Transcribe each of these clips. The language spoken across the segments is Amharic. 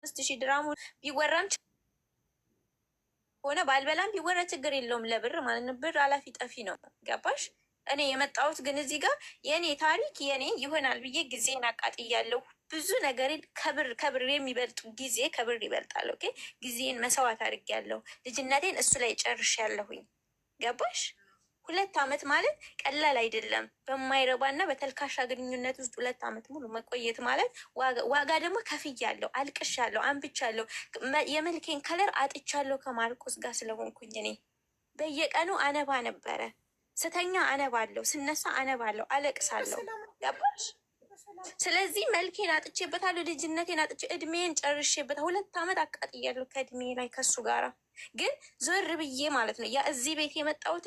5,000 ድራሙ ቢወራም ሆነ ባልበላም ቢወራ ችግር የለውም። ለብር ማለት ነው። ብር አላፊ ጠፊ ነው። ገባሽ? እኔ የመጣሁት ግን እዚህ ጋር የእኔ ታሪክ የእኔ ይሆናል ብዬ ጊዜን አቃጥያለሁ። ብዙ ነገር ከብር የሚበልጡ ጊዜ ከብር ይበልጣል። ኦኬ፣ ጊዜን መስዋዕት አድርጌያለሁ። ልጅነቴን እሱ ላይ ጨርሻለሁኝ። ገባሽ? 2 ዓመት ማለት ቀላል አይደለም። በማይረባና በተልካሻ ግንኙነት ውስጥ 2 ዓመት ሙሉ መቆየት ማለት ዋጋ ደግሞ ከፍያለሁ፣ አልቅሻለሁ፣ አንብቻለሁ። የመልኬን ከለር አጥቻለሁ ከማርቆስ ጋር ስለሆንኩኝ እኔ በየቀኑ አነባ ነበረ። ስተኛ አነባለሁ፣ ስነሳ አነባለሁ፣ አለቅሳለሁ። ገባሽ? ስለዚህ መልኬን አጥቼበታለሁ፣ ልጅነቴን አጥቼ እድሜን ጨርሼበታል። 2 ዓመት አቃጥያለሁ ከእድሜ ላይ ከሱ ጋራ። ግን ዞር ብዬ ማለት ነው እዚህ ቤት የመጣሁት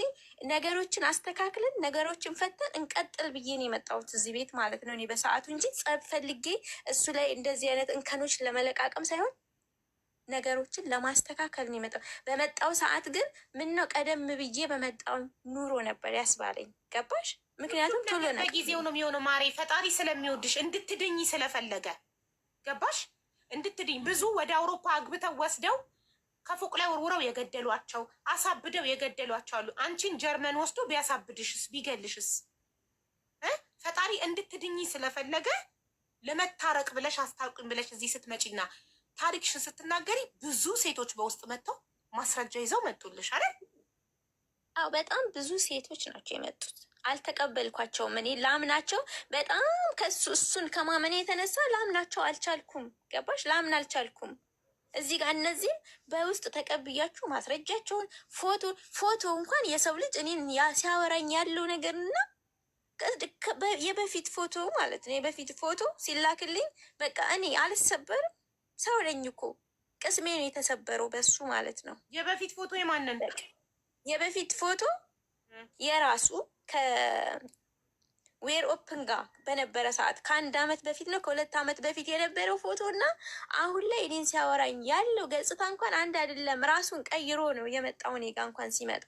ነገሮችን አስተካክለን ነገሮችን ፈተን እንቀጥል ብዬ ነው የመጣሁት እዚህ ቤት ማለት ነው። እኔ በሰዓቱ እንጂ ጸብ ፈልጌ እሱ ላይ እንደዚህ አይነት እንከኖች ለመለቃቀም ሳይሆን ነገሮችን ለማስተካከል ነው የመጣው። በመጣው ሰዓት ግን ምነው ቀደም ብዬ በመጣው ኑሮ ነበር ያስባለኝ። ገባሽ? ምክንያቱም ቶሎ ነው በጊዜው ነው የሚሆነው ማሬ። ፈጣሪ ስለሚወድሽ እንድትድኝ ስለፈለገ ገባሽ? እንድትድኝ ብዙ ወደ አውሮፓ አግብተው ወስደው ከፎቅ ላይ ወርውረው የገደሏቸው አሳብደው የገደሏቸው አሉ። አንቺን ጀርመን ወስዶ ቢያሳብድሽስ ቢገልሽስ? ፈጣሪ እንድትድኝ ስለፈለገ ለመታረቅ ብለሽ አስታውቅኝ ብለሽ እዚህ ስትመጪና ታሪክሽን ስትናገሪ ብዙ ሴቶች በውስጥ መጥተው ማስረጃ ይዘው መጡልሽ አይደል? አዎ፣ በጣም ብዙ ሴቶች ናቸው የመጡት። አልተቀበልኳቸውም። እኔ ላምናቸው በጣም እሱን ከማመኔ የተነሳ ላምናቸው አልቻልኩም። ገባሽ? ላምን አልቻልኩም። እዚህ ጋር እነዚህም በውስጥ ተቀብያችሁ ማስረጃቸውን ፎቶ እንኳን የሰው ልጅ እኔን ሲያወራኝ ያለው ነገርና የበፊት ፎቶ ማለት ነው። የበፊት ፎቶ ሲላክልኝ በቃ እኔ አልሰበርም። ሰው ነኝ እኮ ቅስሜ ነው የተሰበረው በሱ ማለት ነው። የበፊት ፎቶ የማንን? የበፊት ፎቶ የራሱ ዌር ኦፕን ጋር በነበረ ሰዓት ከ1 ዓመት በፊት ነው ከ2 ዓመት በፊት የነበረው ፎቶ እና አሁን ላይ እኔን ሲያወራኝ ያለው ገጽታ እንኳን አንድ አይደለም። ራሱን ቀይሮ ነው የመጣው እኔ ጋ እንኳን ሲመጣ።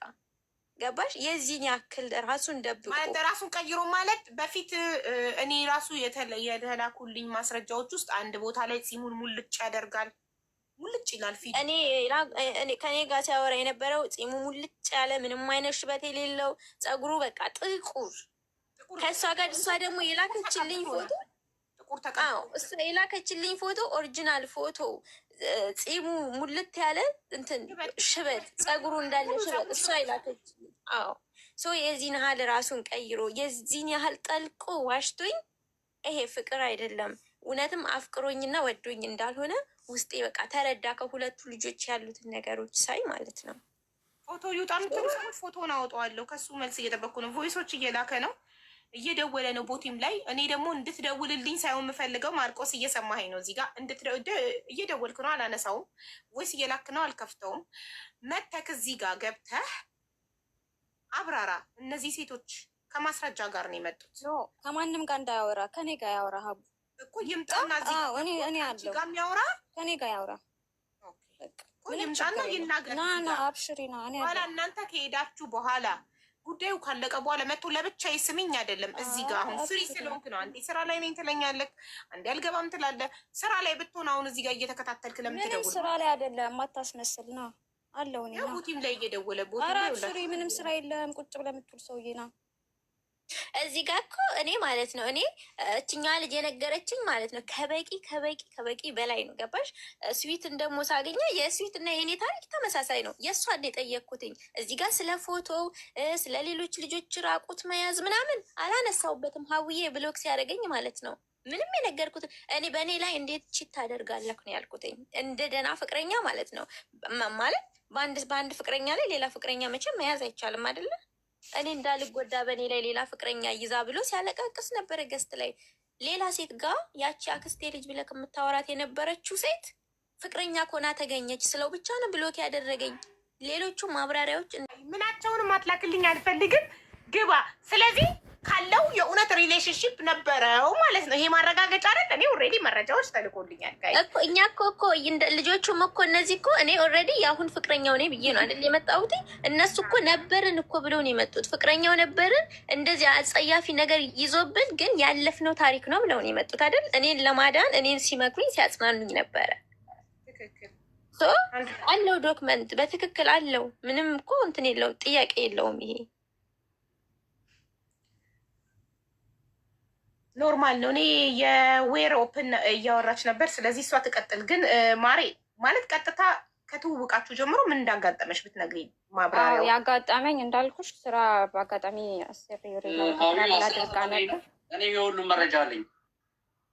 ገባሽ? የዚህን ያክል ራሱን ደብቆ ማለት ራሱን ቀይሮ ማለት በፊት እኔ ራሱ የተላኩልኝ ማስረጃዎች ውስጥ አንድ ቦታ ላይ ጺሙን ሙልጭ ያደርጋል። ሙልጭ ይላል ፊት። እኔ ከኔ ጋር ሲያወራ የነበረው ጺሙ ሙልጭ ያለ ምንም አይነት ሽበት የሌለው ጸጉሩ በቃ ጥቁር ከእሷ ጋር እሷ ደግሞ የላከችልኝ ፎቶ እሷ የላከችልኝ ፎቶ ኦሪጂናል ፎቶ ጺሙ ሙልት ያለ እንትን ሽበት ጸጉሩ እንዳለ ሽበት እሷ የላከችልኝ። አዎ ሶ የዚህን ያህል ራሱን ቀይሮ የዚህን ያህል ጠልቆ ዋሽቶኝ ይሄ ፍቅር አይደለም። እውነትም አፍቅሮኝና ወዶኝ እንዳልሆነ ውስጤ በቃ ተረዳ። ከሁለቱ ልጆች ያሉትን ነገሮች ሳይ ማለት ነው። ፎቶ ይውጣ ምትሉ ሰዎች ፎቶን አወጣዋለሁ። ከሱ መልስ እየጠበኩ ነው። ቮይሶች እየላከ ነው፣ እየደወለ ነው ቦቲም ላይ። እኔ ደግሞ እንድትደውልልኝ ሳይሆን የምፈልገው ማርቆስ እየሰማኸኝ ነው። እዚህ ጋር እየደወልክ ነው፣ አላነሳውም። ቮይስ እየላክ ነው፣ አልከፍተውም። መተክ እዚህ ጋር ገብተህ አብራራ። እነዚህ ሴቶች ከማስረጃ ጋር ነው የመጡት። ከማንም ጋር እንዳያወራ ከኔ ጋር ያወራ ሀቡ እኮ ይምጣና እኔ አለው ጋር የሚያወራ ከኔ ጋር ያወራ ይምጣና ይናገር። አብሽሪ ና በኋላ እናንተ ከሄዳችሁ በኋላ ጉዳዩ ካለቀ በኋላ መጥቶ ለብቻ ይስምኝ አይደለም። እዚህ ጋር አሁን ፍሪ ስለሆንክ ነው። አንዴ ስራ ላይ ነኝ ትለኛለህ፣ አንዴ አልገባም ትላለህ። ስራ ላይ ብትሆን አሁን እዚህ ጋር እየተከታተልክ ለምን ትደውል? ስራ ላይ አይደለም ማታስመስል ና አለው። እኔ ቦቲም ላይ እየደወለ አብሽሪ ምንም ስራ የለም ቁጭ ብለህ የምትውል ሰውዬ ና እዚህ ጋር እኮ እኔ ማለት ነው እችኛ ልጅ የነገረችኝ ማለት ነው ከበቂ በላይ ነው። ገባሽ? ስዊትን ደግሞ ሳገኘ የስዊት እና የእኔ ታሪክ ተመሳሳይ ነው። የእሷን የጠየቅኩትኝ እዚህ ጋር ስለ ፎቶ ስለ ሌሎች ልጆች ራቁት መያዝ ምናምን አላነሳውበትም። ሀውዬ ብሎክ ሲያደርገኝ ማለት ነው ምንም የነገርኩት እኔ በእኔ ላይ እንዴት ቺት ታደርጋለህ ነው ያልኩትኝ። እንደ ደህና ፍቅረኛ ማለት ነው ማለት በአንድ ፍቅረኛ ላይ ሌላ ፍቅረኛ መቼም መያዝ አይቻልም አይደለ? እኔ እንዳልጎዳ በእኔ ላይ ሌላ ፍቅረኛ ይዛ ብሎ ሲያለቃቅስ ነበረ ገስት ላይ። ሌላ ሴት ጋር ያቺ አክስቴ ልጅ ብለህ የምታወራት የነበረችው ሴት ፍቅረኛ ኮና ተገኘች ስለው ብቻ ነው ብሎክ ያደረገኝ። ሌሎቹ ማብራሪያዎች ምናቸውንም አትላክልኝ አልፈልግም፣ ግባ። ስለዚህ ካለው የእውነት ሪሌሽንሽፕ ነበረው ማለት ነው። ይሄ ማረጋገጫ አይደል? እኔ ኦልሬዲ መረጃዎች ተልኮልኛል እኮ እኛ እኮ ልጆቹም እኮ እነዚህ እኮ እኔ ኦልሬዲ የአሁን ፍቅረኛው ነኝ ብዬ ነው አይደል የመጣሁት። እነሱ እኮ ነበርን እኮ ብለው ነው የመጡት። ፍቅረኛው ነበርን እንደዚህ አጸያፊ ነገር ይዞብን ግን ያለፍነው ታሪክ ነው ብለው ነው የመጡት አይደል? እኔን ለማዳን እኔን ሲመክሩኝ ሲያጽናኑኝ ነበረ። አለው ዶክመንት በትክክል አለው። ምንም እኮ እንትን የለውም፣ ጥያቄ የለውም። ይሄ ኖርማል ነው። እኔ የዌር ኦፕን እያወራች ነበር። ስለዚህ እሷ ትቀጥል። ግን ማሬ ማለት ቀጥታ ከትውውቃችሁ ጀምሮ ምን እንዳጋጠመሽ ብትነግሪኝ ማብራሪያው። ያጋጠመኝ እንዳልኩሽ ስራ በአጋጣሚ አስር አድርጋ ነበር። እኔ የሁሉም መረጃ አለኝ።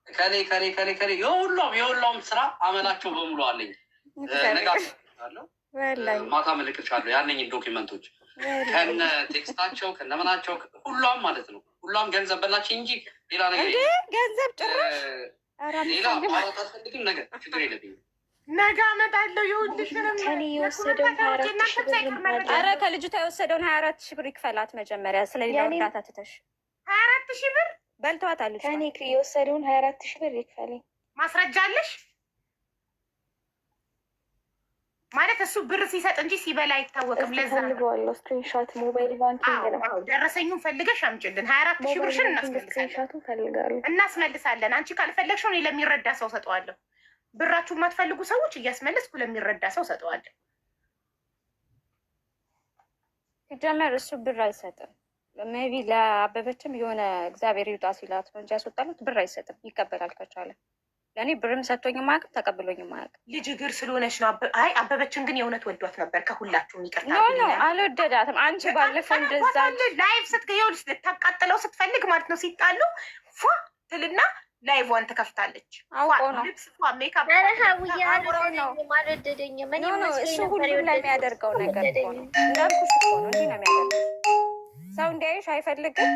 ከሌ የሁሉም ስራ አመላቸው በሙሉ አለኝ። ማታ ምልክልሻለሁ ያለኝን ዶኪመንቶች ከነ ቴክስታቸው ከነምናቸው ሁሏም ማለት ነው። ሁሏም ገንዘብ በላች እንጂ ሌላ ነገር ገንዘብ ጭራሽ ሌላ ማውራት አልፈልግም። ነገር ችግር የለብኝም። ነገ አመጣለሁ። ይኸውልሽንም ከኔ የወሰደውን 24 ሺህ ብር ኧረ ከልጅቷ የወሰደውን 24 ሺህ ብር ይክፈላት መጀመሪያ። ስለሌላ እርዳታ ትተሽ 24 ሺህ ብር በልተዋታለች። ከኔ የወሰደውን 24 ሺህ ብር ይክፈለኝ። ማስረጃ አለሽ ማለት እሱ ብር ሲሰጥ እንጂ ሲበላ አይታወቅም። ለዛ ፈልገዋለሁ። ስክሪንሾት ሞባይል ባንኪንግ ነው። ደረሰኙን ፈልገሽ አምጪልን። 24 ሺህ ብርሽን ስክሪንሾቱን ፈልጋለሁ እናስመልሳለን። አንቺ ካልፈለግሽው እኔ ለሚረዳ ሰው ሰጠዋለሁ። ብራችሁ የማትፈልጉ ሰዎች እያስመለስኩ ለሚረዳ ሰው ሰጠዋለሁ። ሲጀመር እሱ ብር አይሰጥም። ሜቢ ለአበበችም የሆነ እግዚአብሔር ይውጣ ሲላት ነው እንጂ ያስወጣለት ብር አይሰጥም። ይቀበላል ከቻለ። ለእኔ ብርም ሰጥቶኝ ማያውቅም ተቀብሎኝ ማያውቅም። ልጅ እግር ስለሆነች ነው። አይ አበበችን ግን የእውነት ወዷት ነበር። ከሁላችሁም ይቅርታ አልወደዳትም። አንቺ ባለፈው እንደዛ ላይቭ ስትገየውልስ ልታቃጥለው ስትፈልግ ማለት ነው ሲጣሉ ፏ ትልና ላይቭዋን ትከፍታለች። ሜካፕ እሱ ሁሉም ላይ የሚያደርገው ነገር እኮ ነው። እንዳልኩሽ እኮ ነው። እንዲህ ነው የሚያደርገው። ሰው እንዲያይሽ አይፈልግም።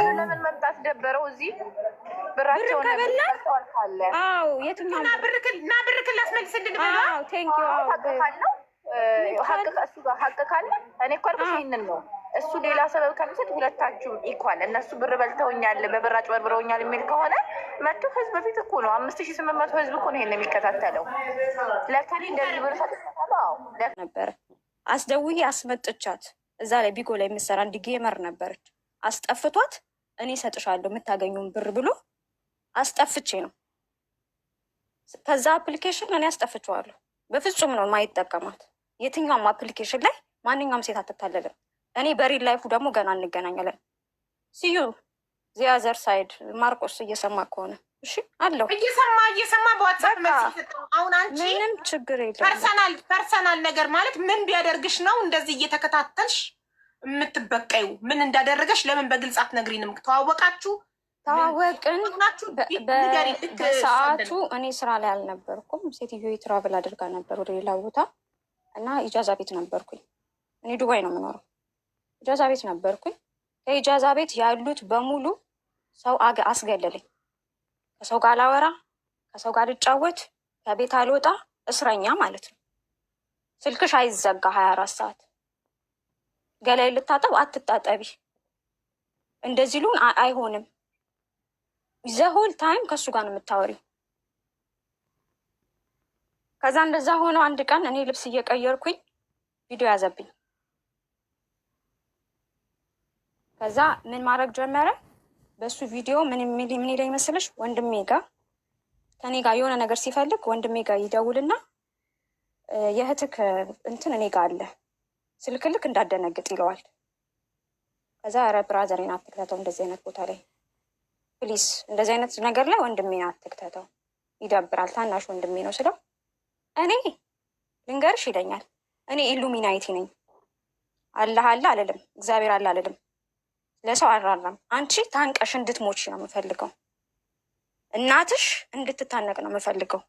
ለምን መምጣት ደበረው? እዚህ ብራቸው ከበላ አዎ፣ የትኛው ና ብርክል ላስመልስልን ቴንኪው እሱ ጋር ሀቅ ካለ እኔ እኮ አልኩሽ ይሄንን ነው። እሱ ሌላ ሰበብ ከሚሰጥ ሁለታችሁ ኢኳል እነሱ ብር በልተውኛል፣ በብር አጭበርብረውኛል የሚል ከሆነ መቶ ህዝብ በፊት እኮ ነው 5800 ህዝብ እኮ ነው ይሄን የሚከታተለው። ለከኔ እንደዚህ ብር ሰጥተው ነበረ። አስደውዬ አስመጥቻት እዛ ላይ ቢጎ ላይ የምትሰራ አንድ ጌመር ነበረች። አስጠፍቷት እኔ እሰጥሻለሁ የምታገኙን ብር ብሎ አስጠፍቼ ነው። ከዛ አፕሊኬሽን እኔ አስጠፍቼዋለሁ። በፍጹም ነው የማይጠቀማት። የትኛውም አፕሊኬሽን ላይ ማንኛውም ሴት አትታለልም። እኔ በሪል ላይፉ ደግሞ ገና እንገናኛለን። ሲዩ ዚያዘር ሳይድ ማርቆስ እየሰማ ከሆነ እሺ አለው እየሰማ በዋትሳፕ አሁን አንቺ ምንም ችግር የለም። ፐርሰናል ነገር ማለት ምን ቢያደርግሽ ነው እንደዚህ እየተከታተልሽ የምትበቀዩ? ምን እንዳደረገሽ ለምን በግልጽ አትነግሪንም? ተዋወቃችሁ? ተዋወቅን። በሰዓቱ እኔ ስራ ላይ አልነበርኩም። ሴትዮ ትራቭል አድርጋ ነበር ወደ ሌላ ቦታ እና ኢጃዛ ቤት ነበርኩኝ። እኔ ዱባይ ነው የምኖረው። ኢጃዛ ቤት ነበርኩኝ። ከኢጃዛ ቤት ያሉት በሙሉ ሰው አስገለለኝ። ከሰው ጋር አላወራ፣ ከሰው ጋር ልጫወት፣ ከቤት አልወጣ፣ እስረኛ ማለት ነው። ስልክሽ አይዘጋ 24 ሰዓት። ገላይ ልታጠብ አትታጠቢ፣ እንደዚህ ሉን አይሆንም። ዘሆል ታይም ከእሱ ጋር ነው የምታወሪው። ከዛ እንደዛ ሆነው አንድ ቀን እኔ ልብስ እየቀየርኩኝ ቪዲዮ ያዘብኝ። ከዛ ምን ማድረግ ጀመረ? በሱ ቪዲዮ ምን ይለኝ መሰለሽ? ወንድሜ ጋር ከኔ ጋር የሆነ ነገር ሲፈልግ ወንድሜ ጋር ይደውልና የእህትክ እንትን እኔ ጋር አለ ስልክልክ እንዳደነግጥ ይለዋል። ከዛ ኧረ ብራዘሬን አትክተተው እንደዚህ አይነት ቦታ ላይ ፕሊስ፣ እንደዚህ አይነት ነገር ላይ ወንድሜን አትክተተው ይደብራል፣ ታናሽ ወንድሜ ነው ስለው እኔ ልንገርሽ ይለኛል። እኔ ኢሉሚናይቲ ነኝ። አላህ አለ አልልም፣ እግዚአብሔር አለ አልልም፣ ለሰው አራራም። አንቺ ታንቀሽ እንድትሞች ነው የምፈልገው፣ እናትሽ እንድትታነቅ ነው የምፈልገው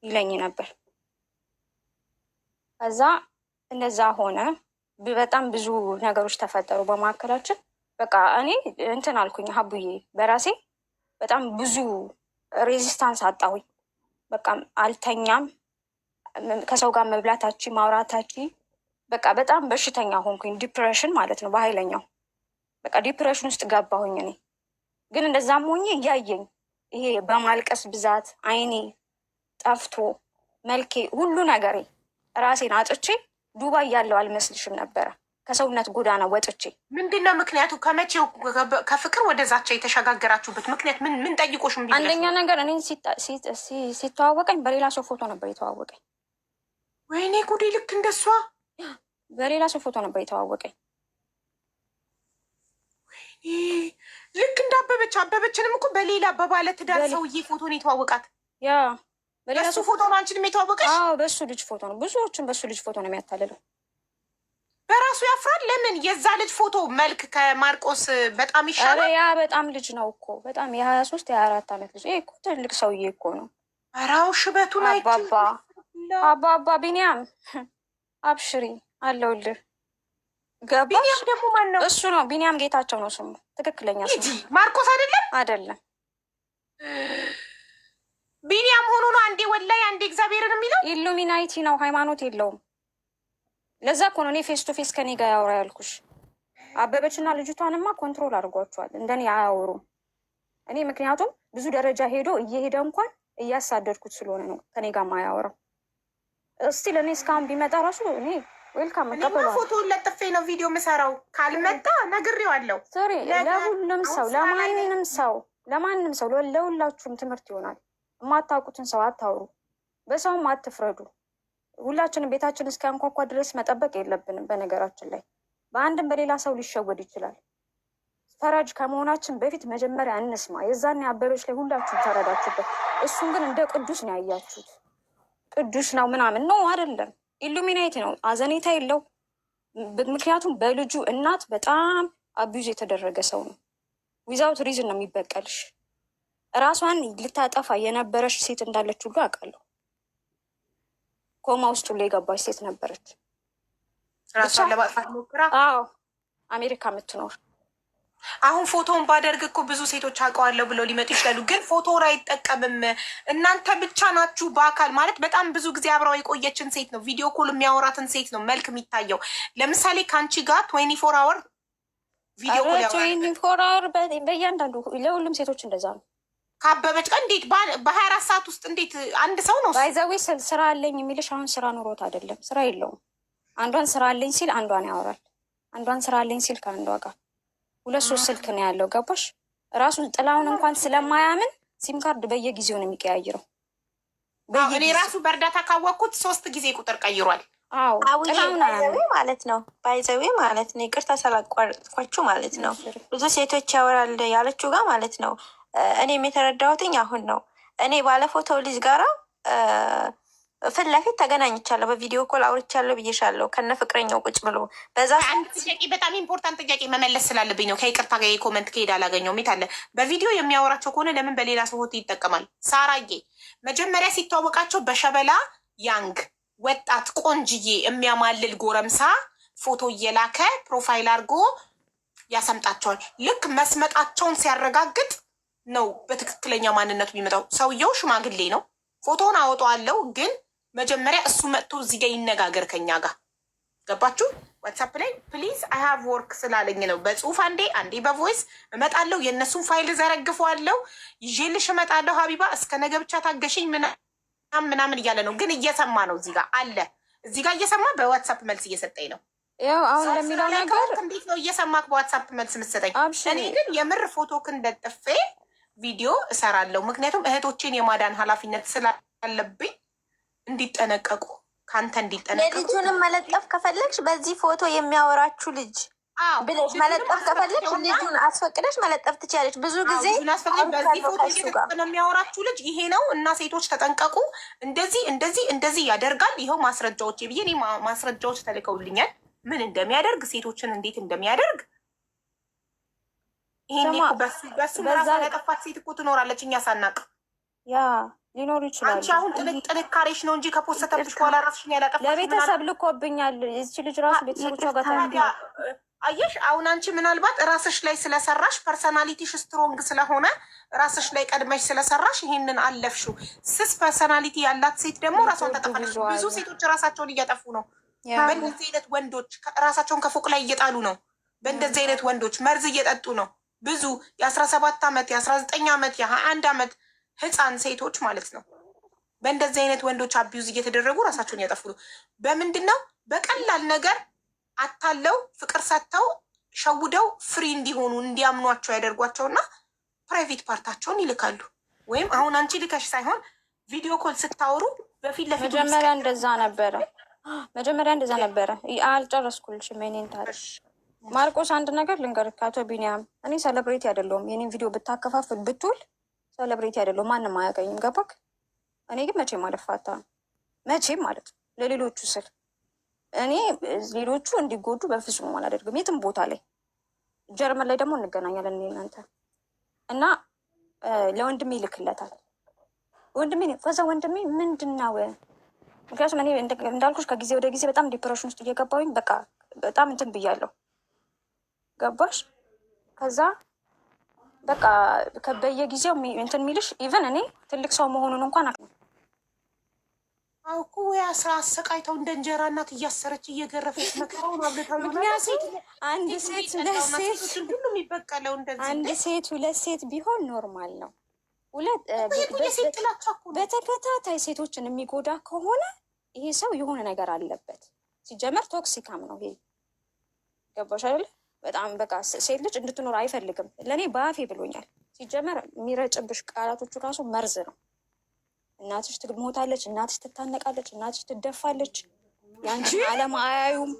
ይለኝ ነበር። ከዛ እንደዛ ሆነ። በጣም ብዙ ነገሮች ተፈጠሩ በመካከላችን። በቃ እኔ እንትን አልኩኝ ሀቡዬ፣ በራሴ በጣም ብዙ ሬዚስታንስ አጣሁኝ። በቃ አልተኛም፣ ከሰው ጋር መብላታች ማውራታች፣ በቃ በጣም በሽተኛ ሆንኩኝ። ዲፕሬሽን ማለት ነው በኃይለኛው። በቃ ዲፕሬሽን ውስጥ ገባሁኝ። እኔ ግን እንደዛም ሆኜ እያየኝ ይሄ በማልቀስ ብዛት አይኔ ጠፍቶ መልኬ ሁሉ ነገሬ ራሴን አጥቼ ዱባይ ያለው አልመስልሽም ነበረ። ከሰውነት ጎዳና ወጥቼ። ምንድን ነው ምክንያቱ? ከመቼው ከፍቅር ወደ ዛቻ የተሸጋገራችሁበት ምክንያት ምን ጠይቆሽ? አንደኛ ነገር እኔን ሲተዋወቀኝ በሌላ ሰው ፎቶ ነበር የተዋወቀኝ። ወይኔ ጉዴ! ልክ እንደሷ በሌላ ሰው ፎቶ ነበር የተዋወቀኝ። ልክ እንዳበበች አበበችንም እኮ በሌላ በባለ ትዳር ሰውዬ ፎቶ ነው የተዋወቃት። ያ በሌላ ሰው ፎቶ ነው አንቺንም የተዋወቀች? አዎ በሱ ልጅ ፎቶ ነው። ብዙዎችን በሱ ልጅ ፎቶ ነው የሚያታልለው። በራሱ ያፍራል። ለምን? የዛ ልጅ ፎቶ መልክ ከማርቆስ በጣም ይሻላል። ያ በጣም ልጅ ነው እኮ በጣም የ23 የ24 ዓመት ልጅ። ይሄ እኮ ትልቅ ሰውዬ እኮ ነው። አራው ሽበቱን አባባ ቢኒያም አብሽሪ አለውልህ። ገባሽ? ቢኒያም ደግሞ ማን ነው? እሱ ነው ቢኒያም ጌታቸው ነው ስሙ፣ ትክክለኛ ስሙ። ማርቆስ አይደለም አይደለም። ቢኒያም ሆኖ ነው አንዴ ወላይ አንዴ እግዚአብሔርን የሚለው። ኢሉሚናይቲ ነው፣ ሃይማኖት የለውም። ለዛ እኮ ነው እኔ ፌስ ቱ ፌስ ከኔ ጋር ያወራ ያልኩሽ። አበበችና ልጅቷንማ ኮንትሮል አድርጓቸዋል፣ እንደኔ አያወሩም። እኔ ምክንያቱም ብዙ ደረጃ ሄዶ እየሄደ እንኳን እያሳደድኩት ስለሆነ ነው ከኔ ጋር ማያወራው። እስቲ ለእኔ እስካሁን ቢመጣ ራሱ እኔ ዌልካም እቀበለዋለሁ። ፎቶውን ለጥፌ ነው ቪዲዮ የምሰራው። ካልመጣ ነግሬዋለሁ። ሶሪ ለሁሉም ሰው ለማንም ሰው ለሁላችሁም ትምህርት ይሆናል። የማታውቁትን ሰው አታውሩ፣ በሰውም አትፍረዱ። ሁላችንም ቤታችን እስኪያንኳኳ ድረስ መጠበቅ የለብንም። በነገራችን ላይ በአንድም በሌላ ሰው ሊሸወድ ይችላል። ፈራጅ ከመሆናችን በፊት መጀመሪያ እንስማ። የዛኔ አበበች ላይ ሁላችሁም ተረዳችሁበት። እሱን ግን እንደ ቅዱስ ነው ያያችሁት። ቅዱስ ነው ምናምን ነው አይደለም። ኢሉሚናይቲ ነው፣ አዘኔታ የለው። ምክንያቱም በልጁ እናት በጣም አቢዩዝ የተደረገ ሰው ነው። ዊዛውት ሪዝን ነው የሚበቀልሽ። እራሷን ልታጠፋ የነበረች ሴት እንዳለች ሁሉ አውቃለሁ። ኮማ ውስጥ ሁሉ የገባች ሴት ነበረች። ራሷን ለማጥፋት ሞክራ። አዎ አሜሪካ የምትኖር። አሁን ፎቶውን ባደርግ እኮ ብዙ ሴቶች አውቀዋለሁ ብለው ሊመጡ ይችላሉ። ግን ፎቶውን አይጠቀምም። እናንተ ብቻ ናችሁ በአካል ማለት በጣም ብዙ ጊዜ አብረው የቆየችን ሴት ነው ቪዲዮ ኮል የሚያወራትን ሴት ነው መልክ የሚታየው። ለምሳሌ ከአንቺ ጋር 24 አወር ቪዲዮ ኮል ያወራል። 24 አወር በእያንዳንዱ ለሁሉም ሴቶች እንደዛ ነው። ከአበበች ጋር እንዴት በ24 ሰዓት ውስጥ እንዴት አንድ ሰው ነው ባይዘዌ ስራ አለኝ የሚልሽ? አሁን ስራ ኑሮት አይደለም፣ ስራ የለውም። አንዷን ስራ አለኝ ሲል አንዷን ያወራል። አንዷን ስራ አለኝ ሲል ከአንዷ ጋር 2-3 ስልክ ነው ያለው። ገባሽ? ራሱን ጥላውን እንኳን ስለማያምን ሲም ካርድ በየጊዜው ነው የሚቀያይረው። እኔ ራሱ በእርዳታ ካወቅኩት 3 ጊዜ ቁጥር ቀይሯል። አዎ ባይዘዌ ማለት ነው። ባይዘዌ ማለት ነው። ይቅርታ ስላቋረጥኳችሁ ማለት ነው። ብዙ ሴቶች ያወራል ያለችው ጋር ማለት ነው። እኔም የተረዳሁትኝ አሁን ነው። እኔ ባለፎቶ ልጅ ጋራ ፊት ለፊት ተገናኝቻለሁ፣ በቪዲዮ ኮል አውርቻለሁ ብዬሻለሁ። ከነ ፍቅረኛው ቁጭ ብሎ በዛ አንድ ጥያቄ፣ በጣም ኢምፖርታንት ጥያቄ መመለስ ስላለብኝ ነው። ከይቅርታ ጋር የኮመንት ከሄድ አላገኘውም። የት አለ? በቪዲዮ የሚያወራቸው ከሆነ ለምን በሌላ ሰው ፎቶ ይጠቀማል? ሳራዬ መጀመሪያ ሲተዋወቃቸው በሸበላ ያንግ ወጣት ቆንጅዬ የሚያማልል ጎረምሳ ፎቶ እየላከ ፕሮፋይል አድርጎ ያሰምጣቸዋል። ልክ መስመጣቸውን ሲያረጋግጥ ነው በትክክለኛ ማንነቱ የሚመጣው። ሰውየው ሽማግሌ ነው። ፎቶውን አወጣዋለሁ ግን መጀመሪያ እሱ መጥቶ እዚህ ጋር ይነጋገር ከኛ ጋር። ገባችሁ? ዋትሳፕ ላይ ፕሊዝ አይ ሃቭ ወርክ ስላለኝ ነው። በጽሁፍ አንዴ በቮይስ እመጣለሁ። የእነሱን ፋይል ዘረግፈዋለሁ፣ ይዤልሽ እመጣለሁ። ሀቢባ እስከ ነገ ብቻ ታገሽኝ ምናምን እያለ ነው። ግን እየሰማ ነው። እዚህ ጋር አለ፣ እዚህ ጋር እየሰማ በዋትሳፕ መልስ እየሰጠኝ ነው። ያው አሁን ለሚለው ነገር እንዴት ነው እየሰማክ በዋትሳፕ መልስ የምትሰጠኝ? እኔ ግን የምር ፎቶ ክንደጥፌ ቪዲዮ እሰራለሁ። ምክንያቱም እህቶቼን የማዳን ኃላፊነት ስላለብኝ እንዲጠነቀቁ ከአንተ እንዲጠነቀቁ። የልጁንም መለጠፍ ከፈለግሽ በዚህ ፎቶ የሚያወራችሁ ልጅ ብለሽ መለጠፍ ከፈለግሽ ልጁን አስፈቅደሽ መለጠፍ ትችላለች። ብዙ ጊዜ በዚህ ፎቶ እየተጠቀመ የሚያወራችሁ ልጅ ይሄ ነው እና ሴቶች ተጠንቀቁ፣ እንደዚህ ያደርጋል፣ ይኸው ማስረጃዎች ብዬ እኔ ማስረጃዎች ተልከውልኛል፣ ምን እንደሚያደርግ ሴቶችን እንዴት እንደሚያደርግ። ይሄን በሱ ራሷ ያጠፋት ሴት እኮ ትኖራለች እኛ ሳናቅ። ያ ሊኖሩ ይችላሉ። አንቺ አሁን ጥንካሬሽ ነው እንጂ ከፖስተተብሽ በኋላ ራስሽን ያላጠፋት ለቤተሰብ ልኮብኛል። እዚች ልጅ ራሱ ቤተሰቦቿ ጋር አየሽ። አሁን አንቺ ምናልባት ራስሽ ላይ ስለሰራሽ ፐርሰናሊቲሽ ስትሮንግ ስለሆነ ራስሽ ላይ ቀድመሽ ስለሰራሽ ይሄንን አለፍሽው። ስስ ፐርሰናሊቲ ያላት ሴት ደግሞ ራሷን ታጠፋለች። ብዙ ሴቶች ራሳቸውን እያጠፉ ነው። በእንደዚህ አይነት ወንዶች ራሳቸውን ከፎቅ ላይ እየጣሉ ነው። በእንደዚህ አይነት ወንዶች መርዝ እየጠጡ ነው። ብዙ የ17 ዓመት የ19 ዓመት የ21 ዓመት ህፃን ሴቶች ማለት ነው በእንደዚህ አይነት ወንዶች አቢዩዝ እየተደረጉ ራሳቸውን እያጠፉ ነው። በምንድን ነው? በቀላል ነገር አታለው ፍቅር ሰጥተው ሸውደው ፍሪ እንዲሆኑ እንዲያምኗቸው ያደርጓቸውና ፕራይቬት ፓርታቸውን ይልካሉ። ወይም አሁን አንቺ ልከሽ ሳይሆን ቪዲዮ ኮል ስታወሩ በፊት ለፊት መጀመሪያ እንደዛ ነበረ። አልጨረስኩልሽም። የእኔን ታሪክ ማርቆስ፣ አንድ ነገር ልንገርህ አቶ ቢኒያም፣ እኔ ሰለብሬቲ አይደለሁም። የኔን ቪዲዮ ብታከፋፍል ብትውል ሰለብሬቲ አይደለሁም፣ ማንም አያገኝም። ገባክ? እኔ ግን መቼም አልፋታም፣ መቼም ማለት ለሌሎቹ ስል እኔ ሌሎቹ እንዲጎዱ በፍጹም አላደርግም፣ የትም ቦታ ላይ። ጀርመን ላይ ደግሞ እንገናኛለን እኔ እናንተ እና ለወንድሜ ይልክለታል። ወንድሜ ከዛ ወንድሜ ምንድን ነው? ምክንያቱም እኔ እንዳልኩሽ ከጊዜ ወደ ጊዜ በጣም ዲፕሬሽን ውስጥ እየገባሁኝ በቃ በጣም እንትን ብያለሁ። ገባሽ? ከዛ በቃ በየጊዜው እንትን የሚልሽ ኢቨን እኔ ትልቅ ሰው መሆኑን እንኳን አውቁ የአስራ አሰቃይተው እንደ እንጀራ እናት እያሰረች እየገረፈች መከራውን አብልታው። ምክንያቱም አንድ ሴት ሁለት ሴት ቢሆን ኖርማል ነው። በተከታታይ ሴቶችን የሚጎዳ ከሆነ ይሄ ሰው የሆነ ነገር አለበት። ሲጀመር ቶክሲካም ነው ይሄ። ገባሽ አይደለ? በጣም በቃ ሴት ልጅ እንድትኖር አይፈልግም። ለእኔ በአፌ ብሎኛል። ሲጀመር የሚረጭብሽ ቃላቶቹ ራሱ መርዝ ነው። እናትሽ ትሞታለች፣ እናትሽ ትታነቃለች፣ እናትሽ ትደፋለች። ያንቺ አለም አያዩም።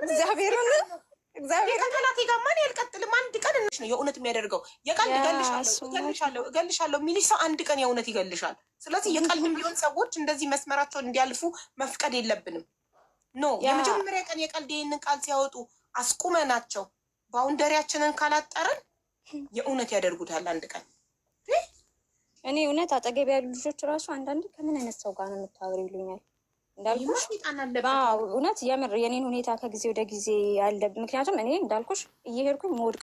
እግዚአብሔርን ከጠላቴ ጋር ማን ያልቀጥልም። አንድ ቀን ነው የእውነት የሚያደርገው። የቀልድ እገልሻለሁ የሚልሽ ሰው አንድ ቀን የእውነት ይገልሻል። ስለዚህ የቀልድ ቢሆን ሰዎች እንደዚህ መስመራቸውን እንዲያልፉ መፍቀድ የለብንም። ኖ የመጀመሪያ ቀን የቀልድ ይህንን ቃል ሲያወጡ አስቁመናቸው ባውንደሪያችንን ካላጠረን የእውነት ያደርጉታል አንድ ቀን። እኔ እውነት አጠገብ ያሉ ልጆች ራሱ አንዳንድ ከምን አይነት ሰው ጋር ነው የምታወሪ ይሉኛል። እንዳልኩሽ እውነት የምር የኔን ሁኔታ ከጊዜ ወደ ጊዜ አለ። ምክንያቱም እኔ እንዳልኩሽ እየሄድኩኝ መውድቅ